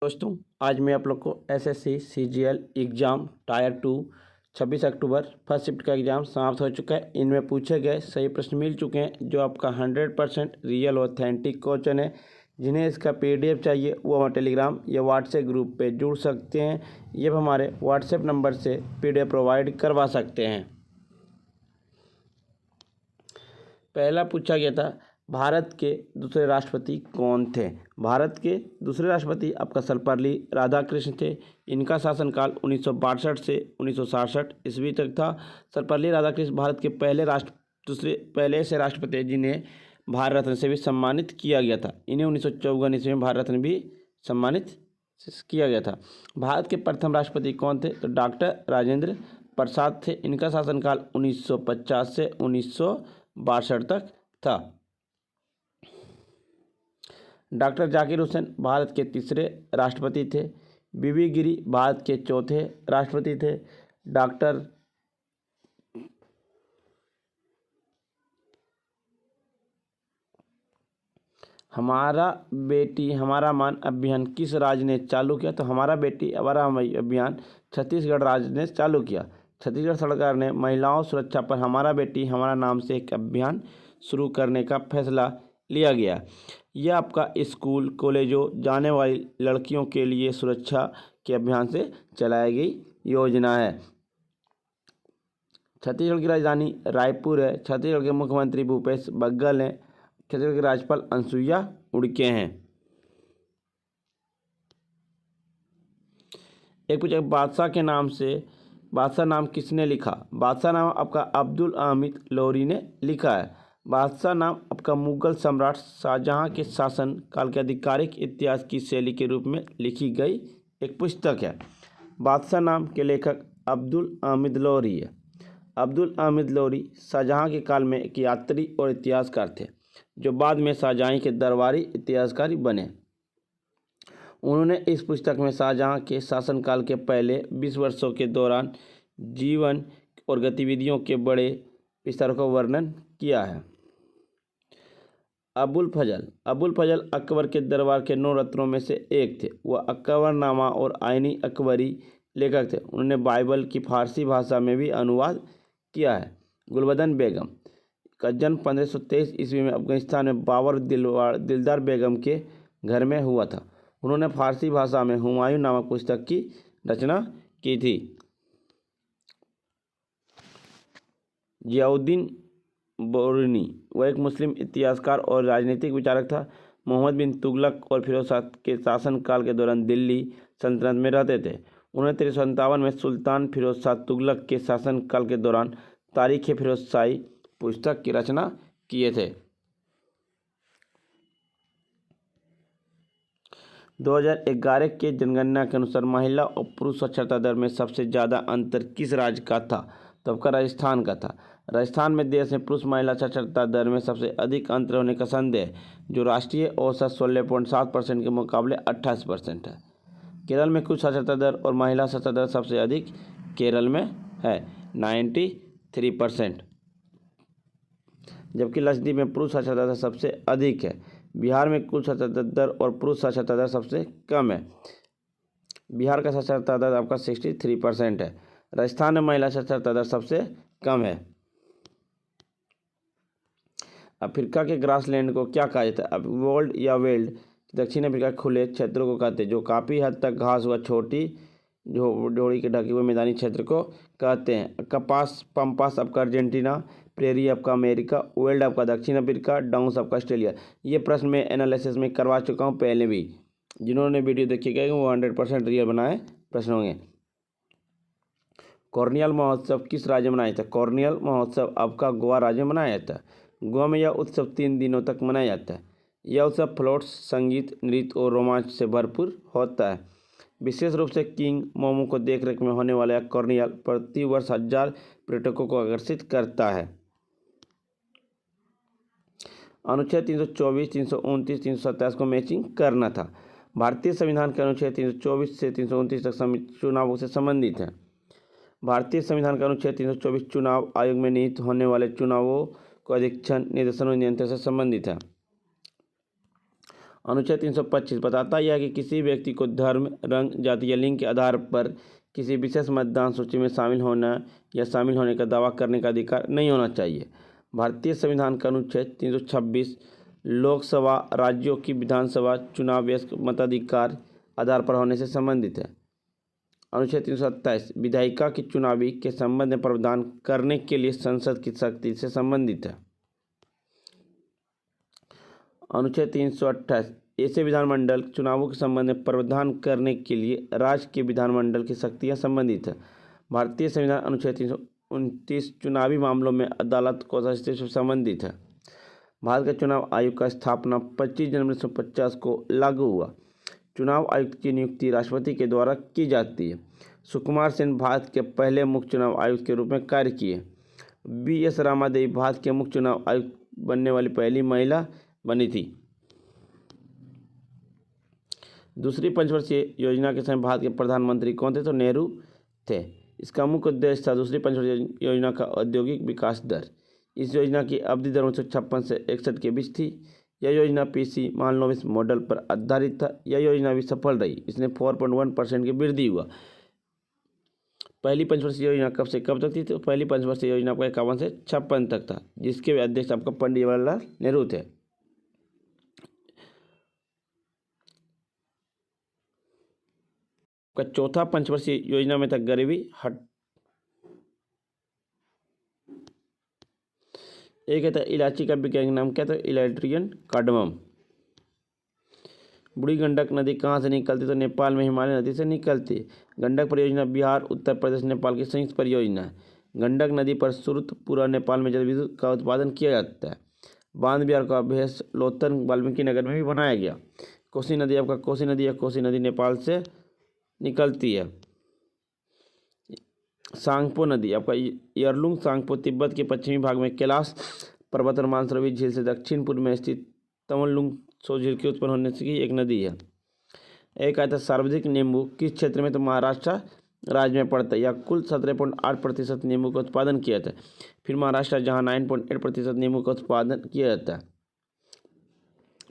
दोस्तों, आज मैं आप लोग को SSC CGL exam tyre 2 26 October first shift का एग्ज़ाम समाप्त हो चुका है। इनमें पूछे गए सही प्रश्न मिल चुके हैं जो आपका 100% रियल ऑथेंटिक क्वेश्चन है। जिन्हें इसका पीडीएफ चाहिए वो हमारे टेलीग्राम या व्हाट्सएप ग्रुप पे जुड़ सकते हैं। ये हमारे व्हाट्सएप नंबर से पीडीएफ प्रोवाइड करवा सकते हैं। पहला पूछा गया था, भारत के दूसरे राष्ट्रपति कौन थे। भारत के दूसरे राष्ट्रपति आपका सर्वपल्ली राधाकृष्ण थे। इनका शासनकाल 1962 से 1967 ईस्वी तक था। सर्वपल्ली राधाकृष्ण भारत के पहले ऐसे राष्ट्रपति जिन्हें भारत रत्न से भी सम्मानित किया गया था। इन्हें 1954 ईस्वी में भारत रत्न भी सम्मानित किया गया था। भारत के प्रथम राष्ट्रपति कौन थे, तो डॉक्टर राजेंद्र प्रसाद थे। इनका शासनकाल 1950 से 1962 तक था। डॉक्टर जाकिर हुसैन भारत के तीसरे राष्ट्रपति थे। बीबी गिरी भारत के चौथे राष्ट्रपति थे। डॉक्टर हमारा बेटी हमारा मान अभियान किस राज्य ने चालू किया, तो हमारा बेटी हमारा अभियान छत्तीसगढ़ राज्य ने चालू किया। छत्तीसगढ़ सरकार ने महिलाओं सुरक्षा पर हमारा बेटी हमारा नाम से एक अभियान शुरू करने का फैसला लिया गया। यह आपका स्कूल कॉलेजों जाने वाली लड़कियों के लिए सुरक्षा के अभियान से चलाई गई योजना है। छत्तीसगढ़ की राजधानी रायपुर है। छत्तीसगढ़ के मुख्यमंत्री भूपेश बघेल हैं। छत्तीसगढ़ की राज्यपाल अनुसुईया उइके हैं। एक पूछा, बादशाह नाम किसने लिखा। बादशाह नाम आपका अब्दुल हामिद लोरी ने लिखा है। बादशाह नाम आपका मुगल सम्राट शाहजहां के शासन काल के आधिकारिक इतिहास की शैली के रूप में लिखी गई एक पुस्तक है। बादशाह नाम के लेखक अब्दुल हामिद लोरी है। अब्दुल हामिद लोरी शाहजहां के काल में एक यात्री और इतिहासकार थे जो बाद में शाहजहां के दरबारी इतिहासकार बने। उन्होंने इस पुस्तक में शाहजहां के शासनकाल के पहले 20 वर्षों के दौरान जीवन और गतिविधियों के बड़े विस्तार का वर्णन किया है। अबुल फजल अकबर के दरबार के 9 रत्नों में से एक थे। वह अकबरनामा और आईनी अकबरी लेखक थे। उन्होंने बाइबल की फारसी भाषा में भी अनुवाद किया है। गुलबदन बेगम का जन्म 1523 ईस्वी में अफगानिस्तान में बाबर दिलदार बेगम के घर में हुआ था। उन्होंने फारसी भाषा में हुमायूं नामक पुस्तक की रचना की थी। जियाउद्दीन बोरनी वह एक मुस्लिम इतिहासकार और राजनीतिक विचारक था। मोहम्मद बिन तुगलक और फिरोज शाह के शासनकाल के दौरान दिल्ली सल्तनत में रहते थे। उन्होंने 1357 में सुल्तान फिरोज शाह तुगलक के शासनकाल के दौरान तारीख़ फिरोज शाही पुस्तक की रचना किए थे। 2011 के जनगणना के अनुसार महिला और पुरुष साक्षरता दर में सबसे ज़्यादा अंतर किस राज्य का था, तो आपका राजस्थान का था। राजस्थान में देश में पुरुष महिला साक्षरता दर में सबसे अधिक अंतर होने का संदेह जो राष्ट्रीय औसत 16.7% के मुकाबले 28% है। केरल में कुल साक्षरता दर और महिला साक्षरता दर सबसे अधिक केरल में है 93%, जबकि लक्षद्वीप में पुरुष साक्षरता दर सबसे अधिक है। बिहार में कुल साक्षरता दर और पुरुष साक्षरता दर सबसे कम है। बिहार का साक्षरता दर आपका 63% है। राजस्थान में महिला साक्षरता दर सबसे कम है। अफ्रीका के ग्रासलैंड को क्या कहा जाता है, अब वोल्ड या वेल्ड दक्षिण अफ्रीका के खुले क्षेत्रों को कहते हैं जो काफ़ी हद तक घास व छोटी झोड़ी के ढके हुए मैदानी क्षेत्र को कहते हैं। कपास पंपास आपका अर्जेंटीना, प्रेरी आपका अमेरिका, वेल्ड आपका दक्षिण अफ्रीका, डाउन्स आपका ऑस्ट्रेलिया। ये प्रश्न मैं एनालिसिस में करवा चुका हूँ पहले भी। जिन्होंने वीडियो देखी गई वो 100% रियल बनाए प्रश्न होंगे। कॉर्नियल महोत्सव किस राज्य में मनाया जाता है। कॉर्नियल महोत्सव आपका गोवा राज्य में मनाया जाता है। गोवा में यह उत्सव 3 दिनों तक मनाया जाता है। यह उत्सव फ्लोट्स, संगीत, नृत्य और रोमांच से भरपूर होता है। विशेष रूप से किंग मोमो को देखरेख में होने वाला कॉर्नियल प्रति वर्ष 1000 पर्यटकों को आकर्षित करता है। अनुच्छेद 324, 329, 327 को मैचिंग करना था। भारतीय संविधान के अनुच्छेद 324 से 329 तक चुनावों से संबंधित है। भारतीय संविधान का अनुच्छेद 324 चुनाव आयोग में निहित होने वाले चुनावों को अधीक्षण, निर्देशन और नियंत्रण से संबंधित है। अनुच्छेद 325 बताता यह है कि किसी व्यक्ति को धर्म, रंग, जाति या लिंग के आधार पर किसी विशेष मतदान सूची में शामिल होना या शामिल होने का दावा करने का अधिकार नहीं होना चाहिए। भारतीय संविधान का अनुच्छेद 326 लोकसभा राज्यों की विधानसभा चुनाव वयस्क मताधिकार आधार पर होने से संबंधित है। अनुच्छेद 327 विधायिका की चुनावी के संबंध में प्रावधान करने के लिए संसद की शक्ति से संबंधित है। अनुच्छेद 328 ऐसे विधानमंडल चुनावों के संबंध में प्रावधान करने के लिए राज्य के विधानमंडल की शक्तियां संबंधित है। भारतीय संविधान अनुच्छेद 329 चुनावी मामलों में अदालत को हस्तक्षेप से संबंधित है। भारत के चुनाव आयोग का स्थापना 25 जनवरी 1950 को लागू हुआ। चुनाव आयुक्त की नियुक्ति राष्ट्रपति के द्वारा की जाती है। सुकुमार सेन भारत के पहले मुख्य चुनाव आयुक्त के रूप में कार्य किए। BS रामादेवी भारत के मुख्य चुनाव आयुक्त बनने वाली पहली महिला बनी थी। दूसरी पंचवर्षीय योजना के समय भारत के प्रधानमंत्री कौन थे? तो नेहरू थे। इसका मुख्य उद्देश्य था दूसरी पंचवर्षीय योजना का औद्योगिक विकास दर। इस योजना की अवधि दर 1956 से 61 के बीच थी। यह योजना PC मालनोबिस मॉडल पर आधारित था। यह योजना भी सफल रही। इसने 4.1% की वृद्धि हुआ। पहली पंचवर्षीय योजना कब से कब तक थी? तो पहली पंचवर्षीय योजना आपका 51 से 56 तक था, जिसके अध्यक्ष आपका पंडित जवाहरलाल नेहरू थे। का चौथा पंचवर्षीय योजना में था गरीबी हट। एक है था इलायची का वैज्ञानिक नाम क्या था? इलायट्रियन कार्डमम। बूढ़ी गंडक नदी कहाँ से निकलती? तो नेपाल में हिमालय नदी से निकलती। गंडक परियोजना बिहार, उत्तर प्रदेश, नेपाल की संयुक्त परियोजना है। गंडक नदी पर सुरतपुरा नेपाल में जल विद्युत का उत्पादन किया जाता है। बांध बिहार का भेष लोतन वाल्मीकि नगर में भी बनाया गया। कोसी नदी आपका कोसी नदी या कोसी नदी नेपाल से निकलती है। सांगपो नदी आपका यरलुंग सांगपो तिब्बत के पश्चिमी भाग में कैलाश पर्वत और मानसरोवर झील से दक्षिण पूर्व में स्थित तमलुंग सो झील की उत्पन्न होने की एक नदी है। एक आता सार्वजनिक नींबू किस क्षेत्र में? तो महाराष्ट्र राज्य में पड़ता है। यह कुल 17.8% नींबू का उत्पादन किया जाता है। फिर महाराष्ट्र जहाँ 9.8% नींबू का उत्पादन किया जाता है।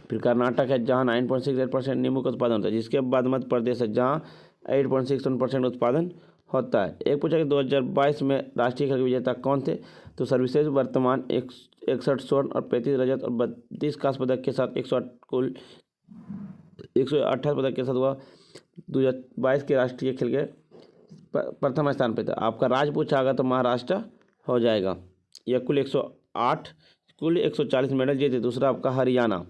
फिर कर्नाटक है जहाँ 9.68% नींबू का उत्पादन होता है, जिसके बाद मध्य प्रदेश है जहाँ 8.61% उत्पादन होता है। एक पूछा कि 2022 में राष्ट्रीय खेल के विजेता कौन थे? तो सर्विसेज वर्तमान 61 स्वर्ण और 35 रजत और 32 कांस्य पदक के साथ 108 कुल 128 पदक के साथ वह 2022 के राष्ट्रीय खेल के प्रथम स्थान पर था। आपका राज्य पूछा होगा तो महाराष्ट्र हो जाएगा। यह कुल 108 कुल 140 मेडल जीते। दूसरा आपका हरियाणा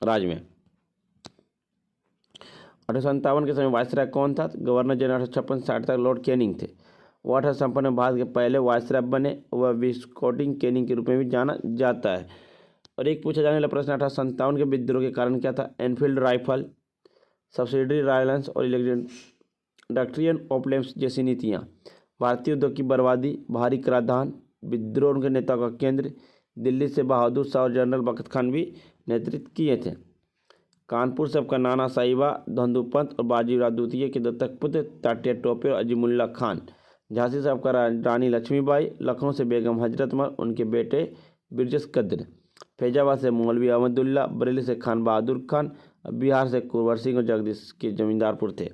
राज्य में। 1857 के समय वायसराय कौन था? गवर्नर जनरल 1856-60 तक लॉर्ड कैनिंग थे। वो 1856 में भारत के पहले वायसराय बने। वह विस्कॉटिंग कैनिंग के रूप में भी जाना जाता है। और एक पूछा जाने वाला प्रश्न 1857 के विद्रोह के कारण क्या था? एनफील्ड राइफल, सब्सिडरी रायलेंस और डक्ट्रियन ऑफ लेम्स जैसी नीतियाँ। भारतीय उद्योग की बर्बादी, भारी कराधान, विद्रोह के नेताओं का केंद्र। दिल्ली से बहादुर शाह और जनरल बख्त खान भी नेतृत्व किए थे। कानपुर से आपका नाना साहिबा, धंधुपंत और बाजीराव द्वितीय के दत्तक पुत्र तात्या टोपे और अजीमुल्ला खान। झांसी से आपका रानी लक्ष्मीबाई, लखनऊ से बेगम हजरत महल, उनके बेटे बिरजस कद्र। फैजाबाद से मौलवी अहमदुल्ला, बरेली से खान बहादुर खान, बिहार से कुंवर सिंह और जगदीश के जमींदारपुर थे।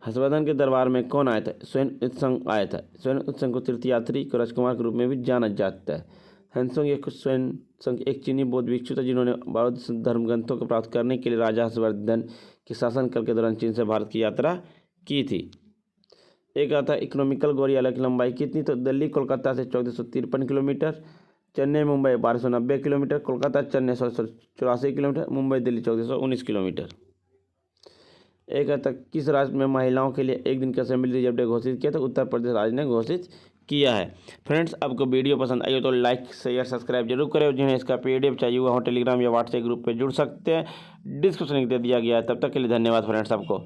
हर्षवर्धन के दरबार में कौन आया था? स्वयं उत्संग आया था। स्वयं उत्संग को तीर्थयात्री को राजकुमार के रूप में भी जाना जाता है। हंसोंग एक स्वयं संघ एक चीनी बौद्ध भिक्षु था जिन्होंने बौद्ध धर्म ग्रंथों को प्राप्त करने के लिए राजा हर्षवर्धन के शासनकाल के दौरान चीन से भारत की यात्रा की थी। एक आता है इकोनॉमिकल गौरियाला की लंबाई कितनी? तो दिल्ली कोलकाता से 1453 kilometre, Chennai Mumbai 1290 kilometre, Kolkata Chennai 184 kilometre, Mumbai Delhi 1419 kilometre. एक आता किस राज्य में महिलाओं के लिए एक दिन का असेंबली रिजर्व डे घोषित किया? तो उत्तर प्रदेश राज्य ने घोषित किया है। फ्रेंड्स, आपको वीडियो पसंद आई हो तो लाइक शेयर सब्सक्राइब जरूर करें। और जिन्हें इसका PDF चाहिए हुआ हो टेलीग्राम या व्हाट्सएप ग्रुप पे जुड़ सकते हैं। डिस्क्रिप्शन लिंक दे दिया गया है। तब तक के लिए धन्यवाद फ्रेंड्स आपको।